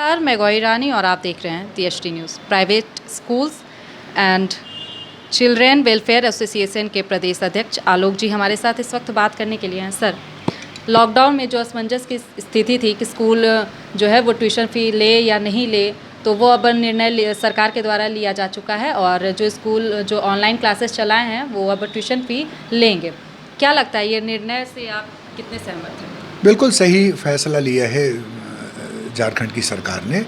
नमस्कार, मैं गौरी रानी और आप देख रहे हैं TST news. Private schools and children welfare association के प्रदेश अध्यक्ष आलोक जी हमारे साथ इस वक्त बात करने के लिए हैं। सर, लॉकडाउन में जो असमंजस की स्थिति थी कि स्कूल जो है वो ट्यूशन फ़ी ले या नहीं ले, तो वो अब निर्णय सरकार के द्वारा लिया जा चुका है और जो स्कूल जो ऑनलाइन क्लासेस चलाए हैं वो अब ट्यूशन फ़ी लेंगे। क्या लगता है ये निर्णय से आप कितने सहमत हैं? बिल्कुल सही फैसला लिया है झारखंड की सरकार ने।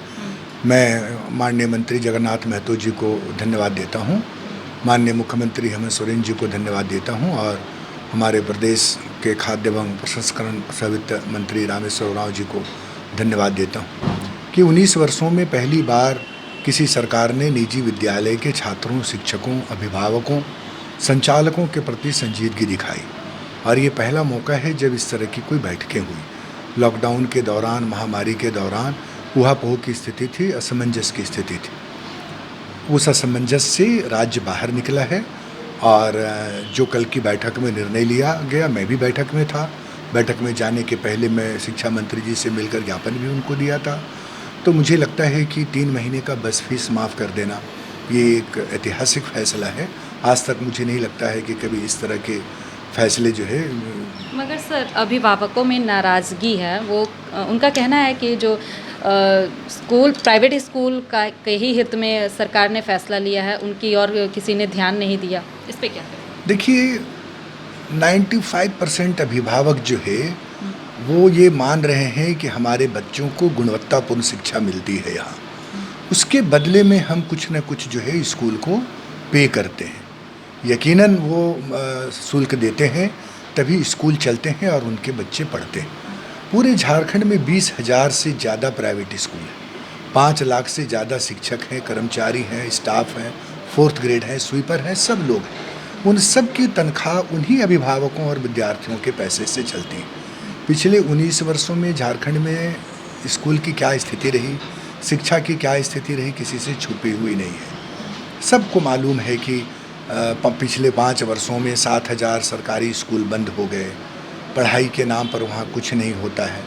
मैं माननीय मंत्री जगन्नाथ महतो जी को धन्यवाद देता हूं, माननीय मुख्यमंत्री हेमंत सोरेन जी को धन्यवाद देता हूं और हमारे प्रदेश के खाद्य एवं प्रसंस्करण वित्त मंत्री रामेश्वर उरांव जी को धन्यवाद देता हूं कि 19 वर्षों में पहली बार किसी सरकार ने निजी विद्यालय के छात्रों, शिक्षकों, अभिभावकों, संचालकों के प्रति संजीदगी दिखाई और ये पहला मौका है जब इस तरह की कोई बैठकें हुई। लॉकडाउन के दौरान, महामारी के दौरान ऊहापोह की स्थिति थी, असमंजस की स्थिति थी। उस असमंजस से राज्य बाहर निकला है और जो कल की बैठक में निर्णय लिया गया, मैं भी बैठक में था। बैठक में जाने के पहले मैं शिक्षा मंत्री जी से मिलकर ज्ञापन भी उनको दिया था। तो मुझे लगता है कि 3 महीने का बस फीस माफ़ कर देना ये एक ऐतिहासिक फैसला है। आज तक मुझे नहीं लगता है कि कभी इस तरह के फैसले जो है। मगर सर, अभिभावकों में नाराज़गी है। वो उनका कहना है कि जो स्कूल प्राइवेट स्कूल का के ही हित में सरकार ने फैसला लिया है, उनकी और किसी ने ध्यान नहीं दिया। इस पे क्या कहें? देखिए, 95% अभिभावक जो है वो ये मान रहे हैं कि हमारे बच्चों को गुणवत्तापूर्ण शिक्षा मिलती है यहाँ। उसके बदले में हम कुछ न कुछ जो है स्कूल को पे करते हैं। यकीनन वो शुल्क देते हैं तभी स्कूल चलते हैं और उनके बच्चे पढ़ते हैं। पूरे झारखंड में 20,000 से ज़्यादा प्राइवेट स्कूल हैं, 5 लाख से ज़्यादा शिक्षक हैं, कर्मचारी हैं, स्टाफ हैं, 4th ग्रेड हैं, स्वीपर हैं, सब लोग हैं। उन सब की तनख्वाह उन्हीं अभिभावकों और विद्यार्थियों के पैसे से चलती है। पिछले 19 वर्षों में झारखंड में स्कूल की क्या स्थिति रही, शिक्षा की क्या स्थिति रही, किसी से छुपी हुई नहीं है। सबको मालूम है कि पिछले 5 वर्षों में 7,000 सरकारी स्कूल बंद हो गए। पढ़ाई के नाम पर वहाँ कुछ नहीं होता है।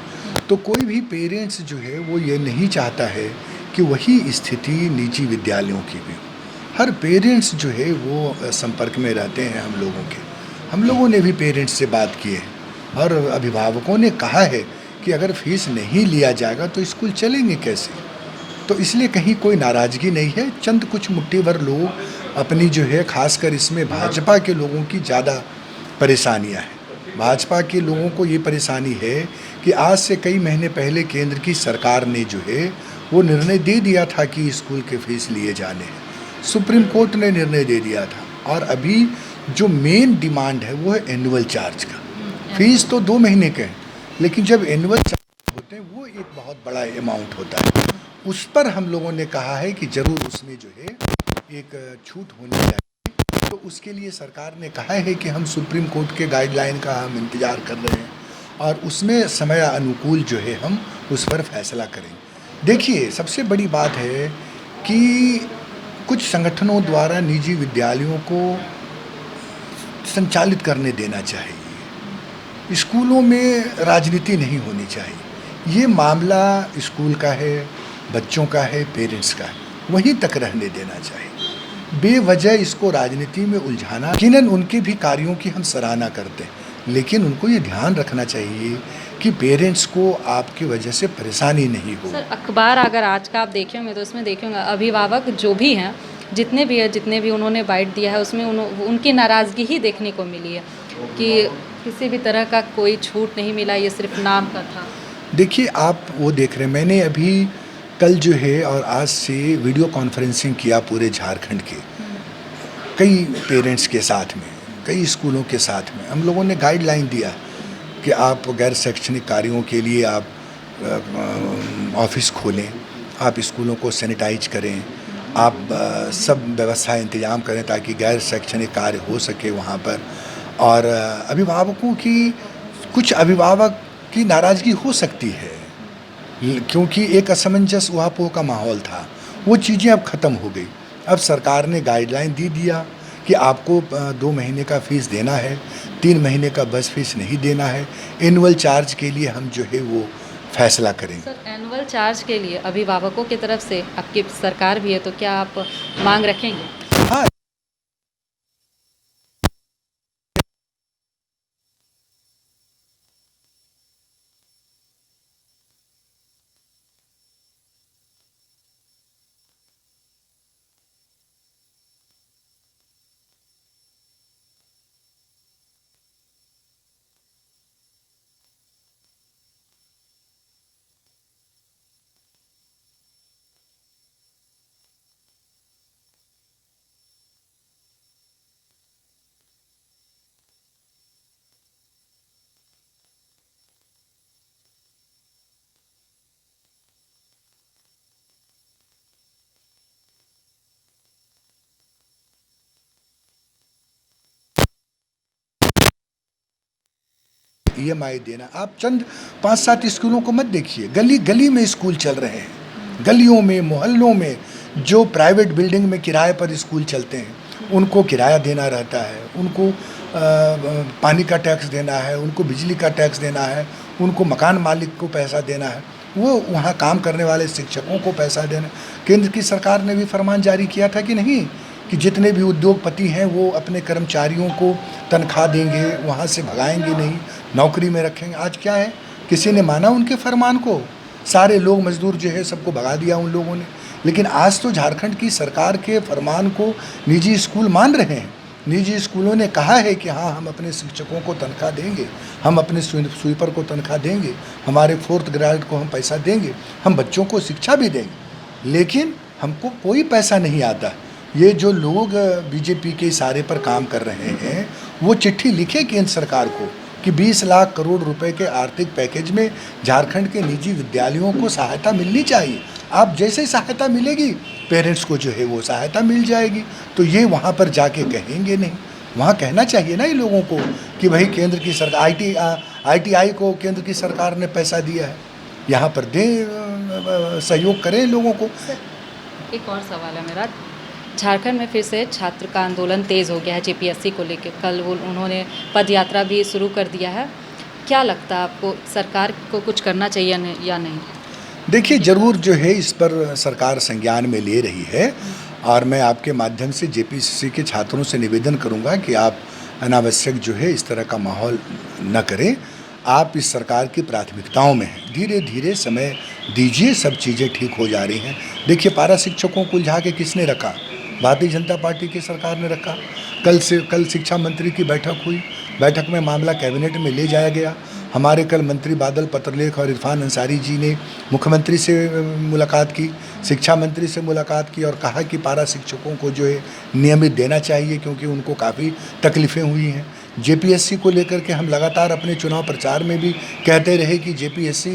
तो कोई भी पेरेंट्स जो है वो ये नहीं चाहता है कि वही स्थिति निजी विद्यालयों की भी हो। हर पेरेंट्स जो है वो संपर्क में रहते हैं हम लोगों के। हम लोगों ने भी पेरेंट्स से बात की है और अभिभावकों ने कहा है कि अगर फीस नहीं लिया जाएगा तो स्कूल चलेंगे कैसे। तो इसलिए कहीं कोई नाराज़गी नहीं है। चंद कुछ मुट्ठी भर लोग अपनी जो है, खासकर इसमें भाजपा के लोगों की ज़्यादा परेशानियां हैं। भाजपा के लोगों को ये परेशानी है कि आज से कई महीने पहले केंद्र की सरकार ने जो है वो निर्णय दे दिया था कि स्कूल के फीस लिए जाने हैं। सुप्रीम कोर्ट ने निर्णय दे दिया था और अभी जो मेन डिमांड है वो है एनुअल चार्ज का। फीस तो 2 महीने के हैं, लेकिन जब एनुअल चार्ज होते हैं वो एक बहुत बड़ा अमाउंट होता है। उस पर हम लोगों ने कहा है कि ज़रूर उसमें जो है एक छूट होनी चाहिए। तो उसके लिए सरकार ने कहा है कि हम सुप्रीम कोर्ट के गाइडलाइन का हम इंतज़ार कर रहे हैं और उसमें समय अनुकूल जो है हम उस पर फैसला करेंगे। देखिए, सबसे बड़ी बात है कि कुछ संगठनों द्वारा निजी विद्यालयों को संचालित करने देना चाहिए। स्कूलों में राजनीति नहीं होनी चाहिए। ये मामला स्कूल का है, बच्चों का है, पेरेंट्स का है, वहीं तक रहने देना चाहिए। बेवजह इसको राजनीति में उलझाना, यकीनन उनके भी कार्यों की हम सराहना करते हैं, लेकिन उनको ये ध्यान रखना चाहिए कि पेरेंट्स को आपकी वजह से परेशानी नहीं हो। सर, अखबार अगर आज का आप देखे होंगे तो उसमें देखे होंगे अभिभावक जो भी हैं, जितने भी उन्होंने बाइट दिया है उसमें उनकी नाराज़गी ही देखने को मिली है कि किसी भी तरह का कोई छूट नहीं मिला, ये सिर्फ नाम का था। देखिए, आप वो देख रहे हैं, मैंने अभी कल जो है और आज से वीडियो कॉन्फ्रेंसिंग किया पूरे झारखंड के कई पेरेंट्स के साथ में, कई स्कूलों के साथ में। हम लोगों ने गाइडलाइन दिया कि आप गैर शैक्षणिक कार्यों के लिए आप ऑफिस खोलें, आप स्कूलों को सैनिटाइज करें, आप सब व्यवस्था इंतजाम करें ताकि गैर शैक्षणिक कार्य हो सके वहाँ पर। और अभिभावकों की, कुछ अभिभावक की नाराज़गी हो सकती है क्योंकि एक असमंजस ऊहापोह का माहौल था। वो चीज़ें अब ख़त्म हो गई। अब सरकार ने गाइडलाइन दे दिया कि आपको 2 महीने का फ़ीस देना है, 3 महीने का बस फीस नहीं देना है। एनुअल चार्ज के लिए हम जो है वो फैसला करेंगे। सर, एनुअल चार्ज के लिए अभिभावकों की तरफ से आपकी सरकार भी है, तो क्या आप मांग रखेंगे? हाँ, EMI देना, आप चंद 5-7 स्कूलों को मत देखिए, गली गली में स्कूल चल रहे हैं, गलियों में, मोहल्लों में जो प्राइवेट बिल्डिंग में किराए पर स्कूल चलते हैं, उनको किराया देना रहता है, उनको पानी का टैक्स देना है, उनको बिजली का टैक्स देना है, उनको मकान मालिक को पैसा देना है, वो वहाँ काम करने वाले शिक्षकों को पैसा देना। केंद्र की सरकार ने भी फरमान जारी किया था कि नहीं, कि जितने भी उद्योगपति हैं वो अपने कर्मचारियों को तनख्वाह देंगे, वहाँ से भगाएंगे नहीं, नौकरी में रखेंगे। आज क्या है, किसी ने माना उनके फरमान को? सारे लोग मजदूर जो है सबको भगा दिया उन लोगों ने। लेकिन आज तो झारखंड की सरकार के फरमान को निजी स्कूल मान रहे हैं। निजी स्कूलों ने कहा है कि हाँ, हम अपने शिक्षकों को तनख्वाह देंगे, हम अपने स्वीपर को तनख्वाह देंगे, हमारे 4th ग्रेड को हम पैसा देंगे, हम बच्चों को शिक्षा भी देंगे, लेकिन हमको कोई पैसा नहीं आता। ये जो लोग बीजेपी के इशारे पर काम कर रहे हैं, वो चिट्ठी लिखे केंद्र सरकार को कि 20 लाख करोड़ रुपए के आर्थिक पैकेज में झारखंड के निजी विद्यालयों को सहायता मिलनी चाहिए। आप जैसे ही सहायता मिलेगी, पेरेंट्स को जो है वो सहायता मिल जाएगी। तो ये वहाँ पर जाके कहेंगे नहीं, वहाँ कहना चाहिए ना ये लोगों को कि भाई केंद्र की सरकार ITI को केंद्र की सरकार ने पैसा दिया है, यहाँ पर दें, सहयोग करें लोगों को। एक और सवाल है मेरा, झारखंड में फिर से छात्र का आंदोलन तेज़ हो गया है JPSC को लेकर। कल उन्होंने पद यात्रा भी शुरू कर दिया है। क्या लगता है आपको, सरकार को कुछ करना चाहिए या नहीं? देखिए, ज़रूर जो है इस पर सरकार संज्ञान में ले रही है, और मैं आपके माध्यम से JPSC के छात्रों से निवेदन करूंगा कि आप अनावश्यक जो है इस तरह का माहौल न करें। आप इस सरकार की प्राथमिकताओं में हैं, धीरे धीरे समय दीजिए, सब चीज़ें ठीक हो जा रही हैं। देखिए, पारा शिक्षकों को उलझा के किसने रखा? भारतीय जनता पार्टी की सरकार ने रखा। कल शिक्षा मंत्री की बैठक हुई, बैठक में मामला कैबिनेट में ले जाया गया। हमारे कल मंत्री बादल पत्रलेख और इरफान अंसारी जी ने मुख्यमंत्री से मुलाकात की, शिक्षा मंत्री से मुलाकात की, और कहा कि पारा शिक्षकों को जो है नियमित देना चाहिए, क्योंकि उनको काफ़ी तकलीफ़ें हुई हैं। JPSC को लेकर के हम लगातार अपने चुनाव प्रचार में भी कहते रहे कि JPSC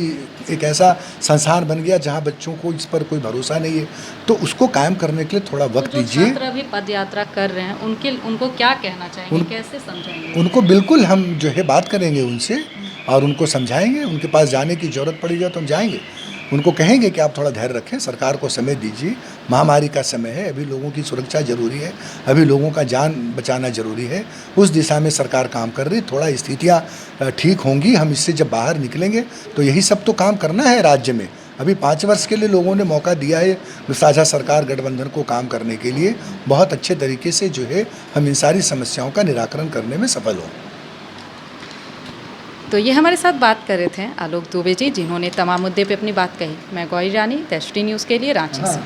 एक ऐसा संस्थान बन गया जहां बच्चों को इस पर कोई भरोसा नहीं है, तो उसको कायम करने के लिए थोड़ा वक्त दीजिए। छात्र अभी पद यात्रा कर रहे हैं, उनको क्या कहना चाहेंगे, कैसे समझाएंगे? उनको बिल्कुल हम जो है बात करेंगे उनसे, और उनको समझाएंगे। उनके पास जाने की ज़रूरत पड़ेगी तो हम जाएंगे, उनको कहेंगे कि आप थोड़ा धैर्य रखें, सरकार को समय दीजिए, महामारी का समय है, अभी लोगों की सुरक्षा जरूरी है, अभी लोगों का जान बचाना जरूरी है। उस दिशा में सरकार काम कर रही है, थोड़ा स्थितियाँ ठीक होंगी, हम इससे जब बाहर निकलेंगे तो यही सब तो काम करना है राज्य में। अभी 5 वर्ष के लिए लोगों ने मौका दिया है साझा सरकार गठबंधन को काम करने के लिए। बहुत अच्छे तरीके से जो है हम इन सारी समस्याओं का निराकरण करने में सफल हों। तो ये हमारे साथ बात कर रहे थे आलोक दुबे जी, जिन्होंने तमाम मुद्दे पे अपनी बात कही। मैं गौरी रानी, द ST न्यूज़ के लिए रांची से।